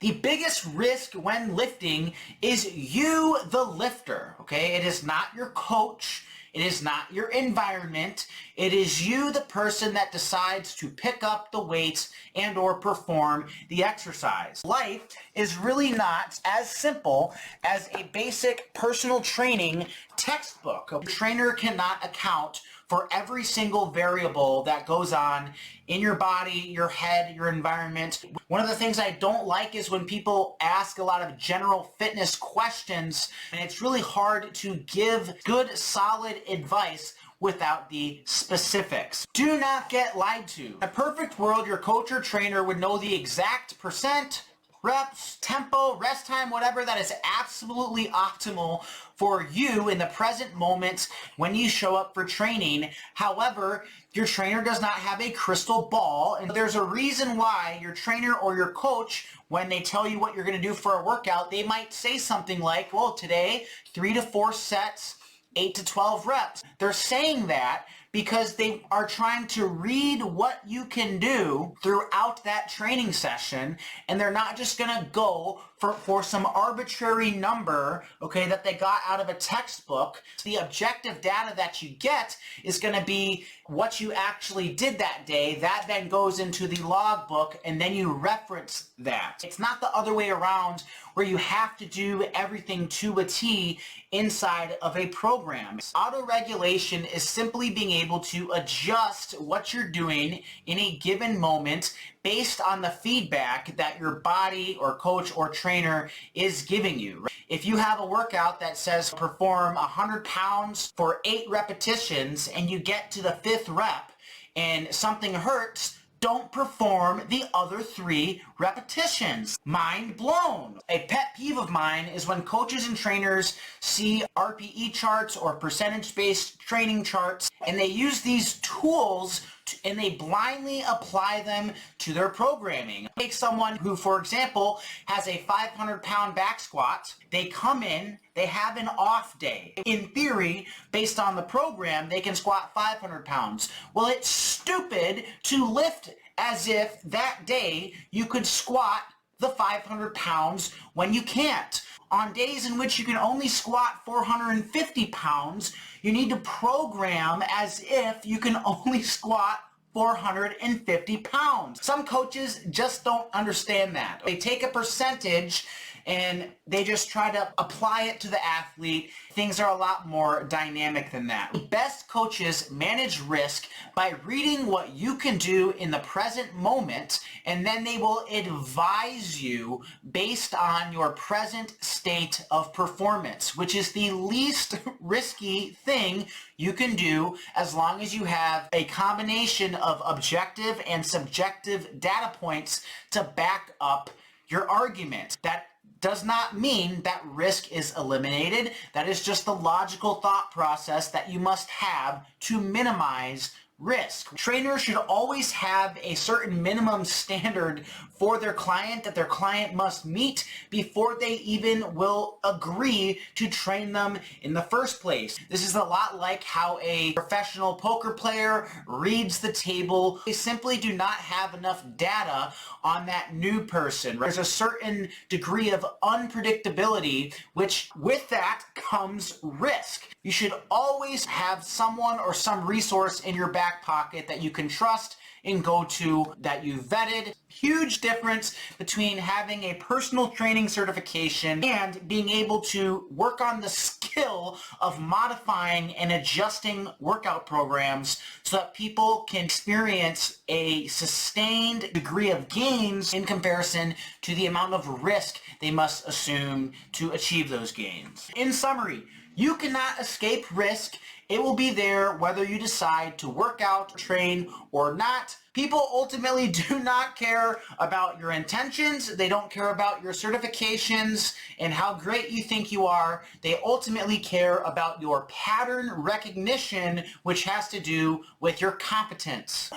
The biggest risk when lifting is you, the lifter, okay? It is not your coach. It is not your environment. It is you, the person that decides to pick up the weights and or perform the exercise. Life is really not as simple as a basic personal training textbook. A trainer cannot account for every single variable that goes on in your body, your head, your environment. One of the things I don't like is when people ask a lot of general fitness questions, and it's really hard to give good, solid advice without the specifics. Do not get lied to. In a perfect world, your coach or trainer would know the exact percent, reps, tempo, rest time, whatever that is absolutely optimal for you in the present moment when you show up for training. However, your trainer does not have a crystal ball, and there's a reason why your trainer or your coach, when they tell you what you're going to do for a workout, they might say something like, well, today 3 to 4 sets, 8 to 12 reps. They're saying that because they are trying to read what you can do throughout that training session, and they're not just going to go for some arbitrary number, okay, that they got out of a textbook. The objective data that you get is going to be what you actually did that day. That then goes into the logbook, and then you reference that. It's not the other way around where you have to do everything to a T inside of a program. Autoregulation is simply being able to adjust what you're doing in a given moment based on the feedback that your body or coach or trainer is giving you. If you have a workout that says perform 100 pounds for 8 repetitions and you get to the 5th rep and something hurts, don't perform the other 3 repetitions. Mind blown. A pet peeve of mine is when coaches and trainers see RPE charts or percentage-based training charts, and they use these tools and they blindly apply them to their programming. Take someone who, for example, has a 500-pound back squat. They come in, they have an off day. In theory, based on the program, they can squat 500 pounds. Well, it's stupid to lift as if that day you could squat the 500 pounds when you can't. On days in which you can only squat 450 pounds, you need to program as if you can only squat 450 pounds. Some coaches just don't understand that. They take a percentage and they just try to apply it to the athlete. Things are a lot more dynamic than that. The best coaches manage risk by reading what you can do in the present moment, and then they will advise you based on your present state of performance, which is the least risky thing you can do as long as you have a combination of objective and subjective data points to back up your argument. That does not mean that risk is eliminated. That is just the logical thought process that you must have to minimize risk. Trainers should always have a certain minimum standard for their client that their client must meet before they even will agree to train them in the first place. This is a lot like how a professional poker player reads the table. They simply do not have enough data on that new person. There's a certain degree of unpredictability, which with that comes risk. You should always have someone or some resource in your back pocket that you can trust and go to, that you vetted. Huge difference between having a personal training certification and being able to work on the skill of modifying and adjusting workout programs so that people can experience a sustained degree of gains in comparison to the amount of risk they must assume to achieve those gains. In summary, you cannot escape risk. It will be there whether you decide to work out, train, or not. People ultimately do not care about your intentions. They don't care about your certifications and how great you think you are. They ultimately care about your pattern recognition, which has to do with your competence.